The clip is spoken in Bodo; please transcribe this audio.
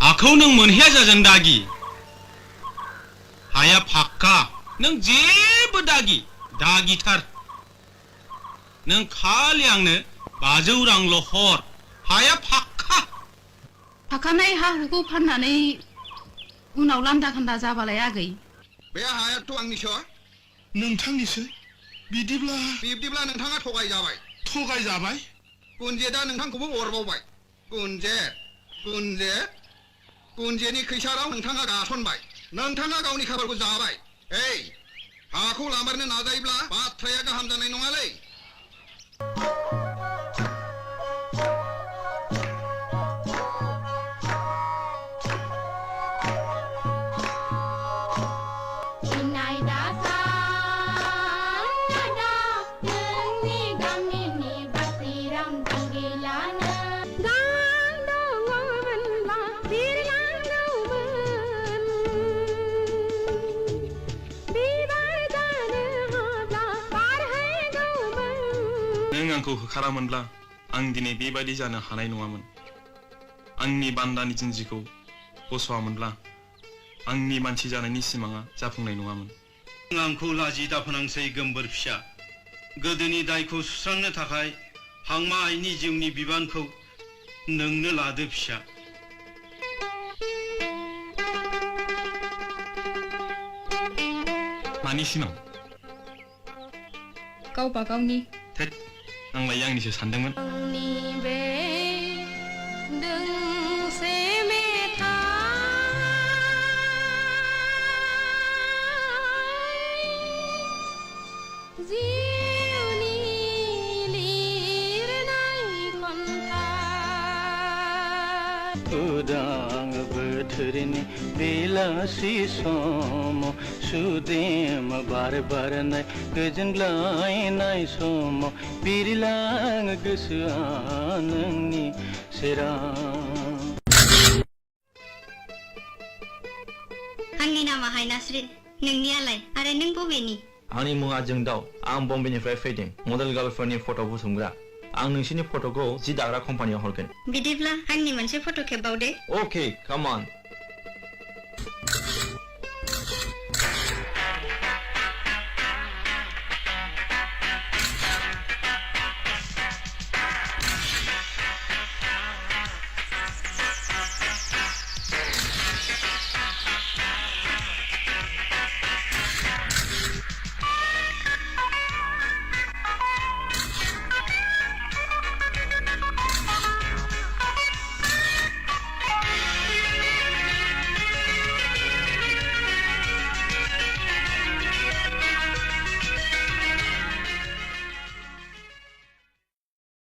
हाखौ नों मोनहैया जाजों दागि हाया फाक्का नों जेबो दागि दागिथार नों खालि आंनो 500 रांल' हर हाया फाक्का फाखानाय हा हुखौ फाननानै उनाव लान्दा खान्दा जाबालाय आगै बे हायाथ' आंनिसो नोंथांनिसो बिब्दिब्ला नोंथाङा थगायजाबाय गुनजे दा नोंथांखौबो अरबावबाय गुनजेनि खैसाराव नोंथाङा गासनबाय नोंथाङा गावनि खाफालखौ जाबाय हाखौ लामारनो नाजायोब्ला बाथ्राया गाहाम जानाय नङालै नों आंखौ होखारामोनब्ला आं दिनै बेबायदि जानो हानाय नङामोन आंनि बान्दानि जिन्जिखौ बस'आमोनब्ला आंनि मानसि जानायनि सिमाङा जाफुंनाय नङामोन आंखौ लाजि दाफोनांसै गोमबोर फिसा गोदोनि दायखौ सुस्रांनो थाखाय हांमा आइनि जिउनि बिबानखौ नोंनो लादो फिसा मानि सिमां गावबा गावनि थेट आंलाय आंनिसो सानदोंमोन उदां बोथोरनि बेलासि समाव सुदेम बार बारनाय गोजोनग्लायनाय समाव बिरलाङो गोसोआ नोंनि सेराव आंनि नामा हायनास्रिन नोंनियालाय आरो नों बबेनि आंनि मुङा जोंदाव आं बम्बेनिफ्राय फैदों मडेल गार्लफोरनि फट' बुथुमग्रा आं नोंसिनि फट'खौ जि दाग्रा कम्पानियाव हरगोन बिदिब्ला आंनि मोनसे फट' खेबबावदे Okay, come on.